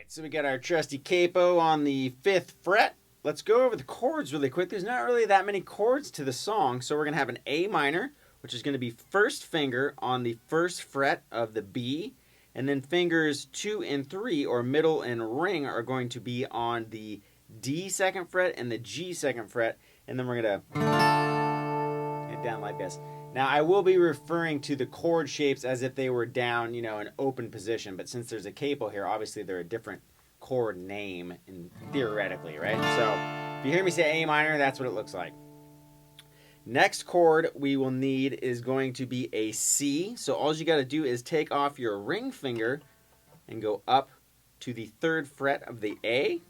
So we got our trusty capo on the 5th fret. Let's go over the chords really quick. There's not really that many chords to the song, so we're going to have an A minor, which is going to be first finger on the 1st fret of the B, and then fingers 2 and 3, or middle and ring, are going to be on the D 2nd fret and the G 2nd fret, and then we're going to hit down like this. Now, I will be referring to the chord shapes as if they were down, in open position, but since there's a capo here, obviously they're a different chord name, theoretically, right? So if you hear me say A minor, that's what it looks like. Next chord we will need is going to be a C. So all you got to do is take off your ring finger and go up to the 3rd fret of the A.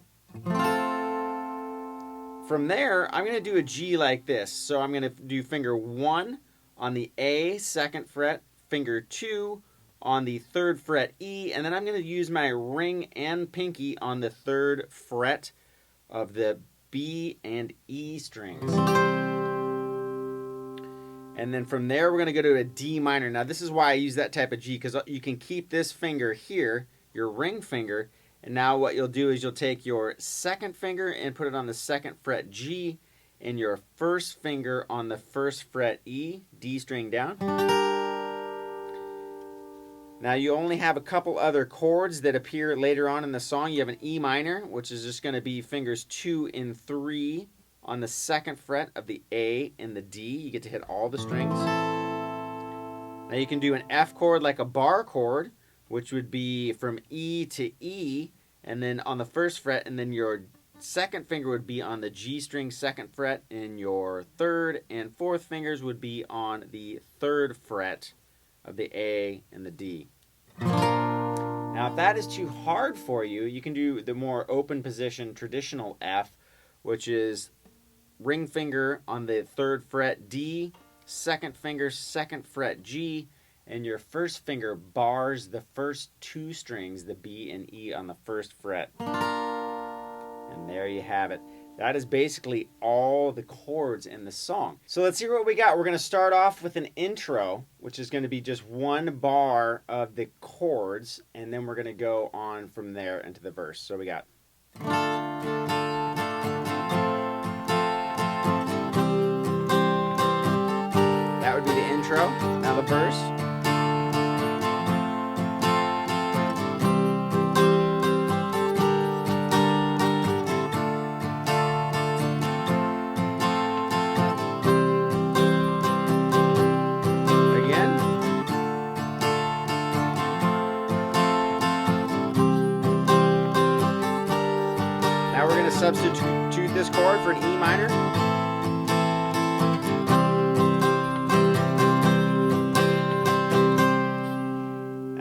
From there, I'm going to do a G like this. So I'm going to do finger 1 on the A 2nd fret, finger 2 on the 3rd fret E, and then I'm going to use my ring and pinky on the 3rd fret of the B and E strings. And then from there, we're going to go to a D minor. Now, this is why I use that type of G, because you can keep this finger here, your ring finger, and now what you'll do is you'll take your 2nd finger and put it on the 2nd fret G, and your 1st finger on the 1st fret E, D string down. Now you only have a couple other chords that appear later on in the song. You have an E minor, which is just going to be fingers 2 and 3 on the 2nd fret of the A and the D. You get to hit all the strings. Now you can do an F chord like a bar chord, which would be from E to E, and then on the 1st fret, and then your 2nd finger would be on the G string 2nd fret, and your 3rd and 4th fingers would be on the 3rd fret of the A and the D. Now if that is too hard for you, you can do the more open position traditional F, which is ring finger on the 3rd fret D, 2nd finger 2nd fret G, and your 1st finger bars the first 2 strings, the B and E, on the 1st fret. And there you have it. That is basically all the chords in the song. So let's see what we got. We're going to start off with an intro, which is going to be just 1 bar of the chords, and then we're going to go on from there into the verse. So we got... That would be the intro. Now the verse. Substitute this chord for an E minor.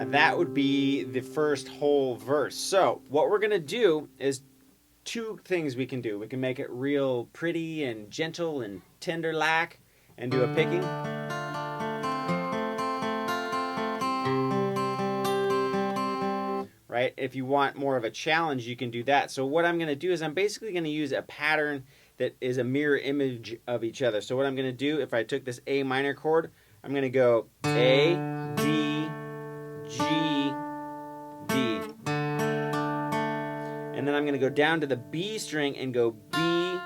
And that would be the first whole verse. So what we're going to do is 2 things we can do. We can make it real pretty and gentle and tender-like and do a picking. Right? If you want more of a challenge, you can do that. So what I'm going to do is I'm basically going to use a pattern that is a mirror image of each other. So what I'm going to do, if I took this A minor chord, I'm going to go A, D, G, D. And then I'm going to go down to the B string and go B,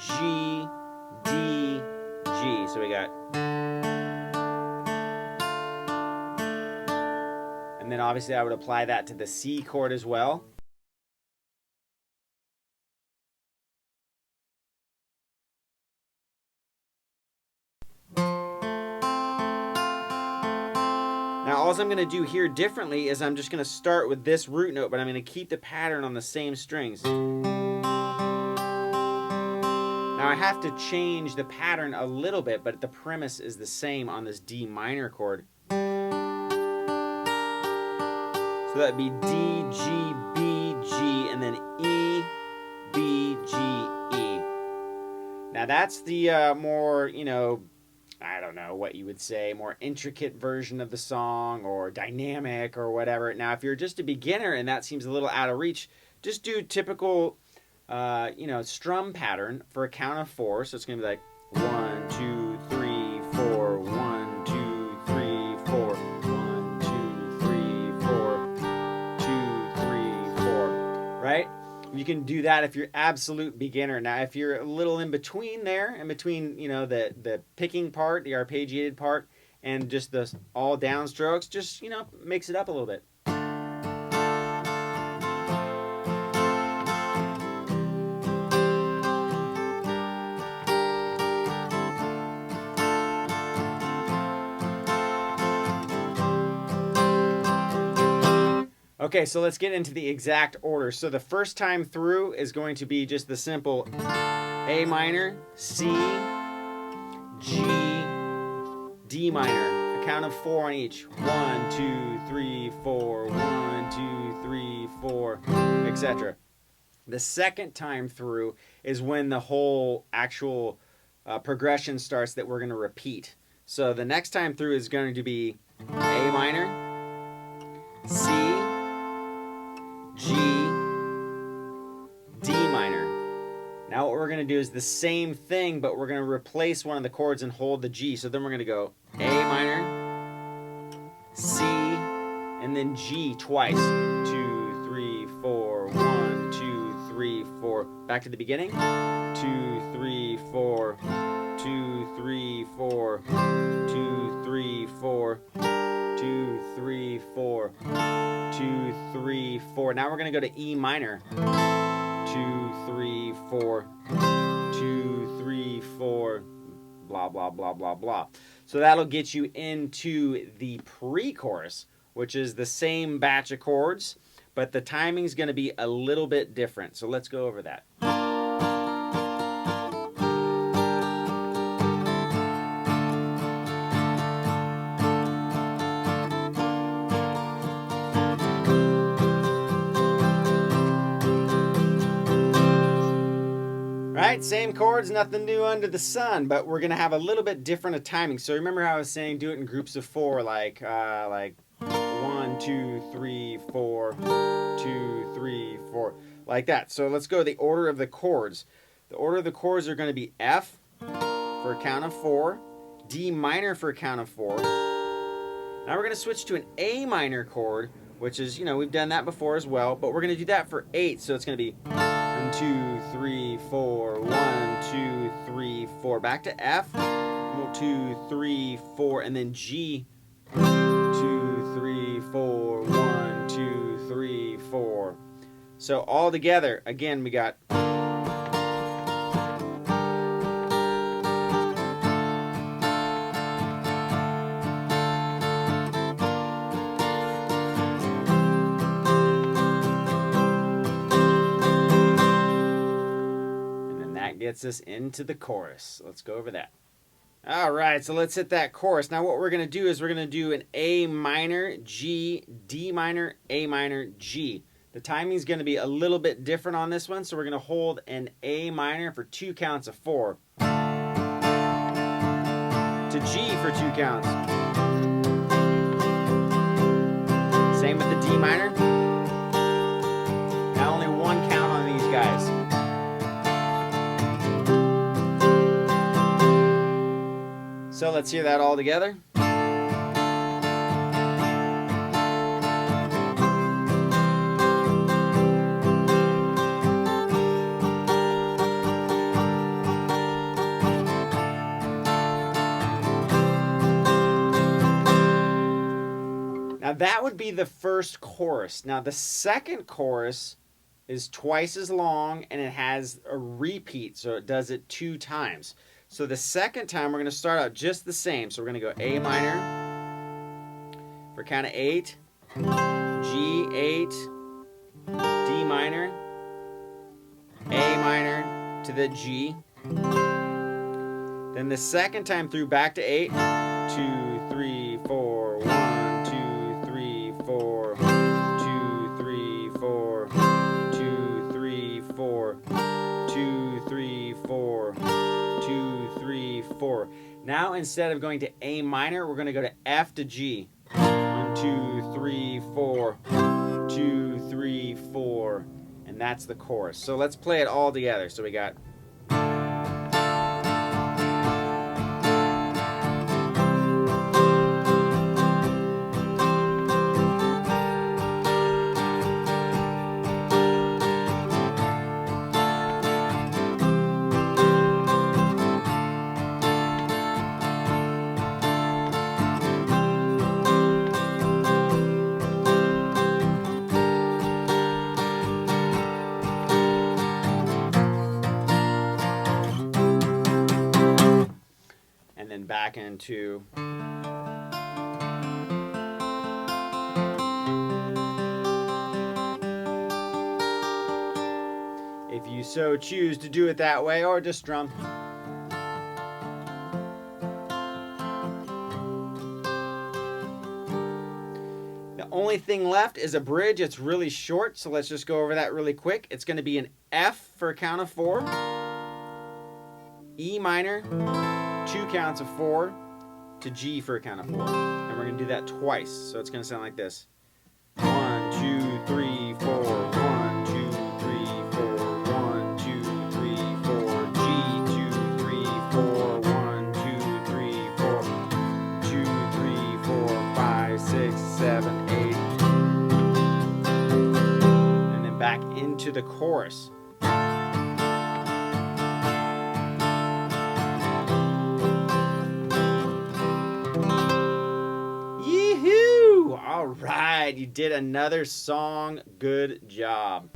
G, D, G. So we got... And then obviously I would apply that to the C chord as well. Now all I'm going to do here differently is I'm just going to start with this root note, but I'm going to keep the pattern on the same strings. Now I have to change the pattern a little bit, but the premise is the same on this D minor chord. So that would be D, G, B, G, and then E, B, G, E. Now that's the more, I don't know what you would say, more intricate version of the song, or dynamic, or whatever. Now if you're just a beginner and that seems a little out of reach, just do typical, strum pattern for a count of 4. So it's going to be like 1, 2, 3, 4, 1, 2, 3, 4. right? You can do that if you're absolute beginner. Now, if you're a little in between there, in between, you know, the picking part, the arpeggiated part, and just the all downstrokes, just, you know, mix it up a little bit. Okay, so let's get into the exact order. So the first time through is going to be just the simple A minor, C, G, D minor. A count of 4 on each. 1, 2, 3, 4, 1, 2, 3, 4, etc. The second time through is when the whole actual progression starts that we're going to repeat. So the next time through is going to be A minor, C, G, D minor. Now what we're going to do is the same thing, but we're going to replace one of the chords and hold the G. So then we're going to go A minor, C, and then G twice. 2, 3, 4, 1, 2, 3, 4. Back to the beginning. 2, 3, 4, 2, 3, 4, 2, 3, 4, 2, 3, 4, 2, 3, 4. Now we're going to go to E minor. 2, 3, 4, 2, 3, 4, blah, blah, blah, blah, blah. So that'll get you into the pre-chorus, which is the same batch of chords, but the timing's going to be a little bit different. So let's go over that. Right, same chords, nothing new under the sun, but we're gonna have a little bit different of timing. So remember how I was saying do it in groups of 4, like 1, 2, 3, 4, 2, 3, 4, like that. So let's go the order of the chords. The order of the chords are going to be F for a count of 4, D minor for a count of 4. Now we're going to switch to an A minor chord, which is, you know, we've done that before as well, but we're going to do that for 8. So it's going to be 1, 2, 3, 4, 1, 2, 3, 4. Back to F, 2, 3, 4, and then G, 2, 3, 4, 1, 2, 3, 4. So all together, again, we got. Gets us into the chorus. Let's go over that. All right, so let's hit that chorus. Now what we're going to do is we're going to do an A minor, G, D minor, A minor, G. The timing is going to be a little bit different on this one, so we're going to hold an A minor for 2 counts of 4. To G for 2 counts. Same with the D minor. Now only 1 count on these guys. So let's hear that all together. Now that would be the first chorus. Now the second chorus is twice as long and it has a repeat, so it does it 2 times. So the second time we're going to start out just the same. So we're going to go A minor for count of 8, G 8, D minor, A minor to the G. Then the second time through back to 8, 2, 3, 4, 1, 2, 3, 4, 2, 3, 4, 2, 3, 4, 2, 3, 4, 2, 3, 4. Now instead of going to A minor, we're going to go to F to G. 1, 2, 3, 4, 2, 3, 4, and that's the chorus. So let's play it all together. So we got. then back into if you so choose to do it that way, or just strum. The only thing left is a bridge. It's really short, so let's just go over that really quick. It's going to be an F for a count of 4, E minor, 2 counts of 4, to G for a count of 4. And we're going to do that twice, so it's going to sound like this. 1, 2, 3, 4, 1, 2, 3, 4, 1, 2, 3, 4, G, 2, 3, 4, 1, 2, 3, 4, 2, 3, 4, 5, 6, 7, 8. And then back into the chorus. All right, you did another song. Good job.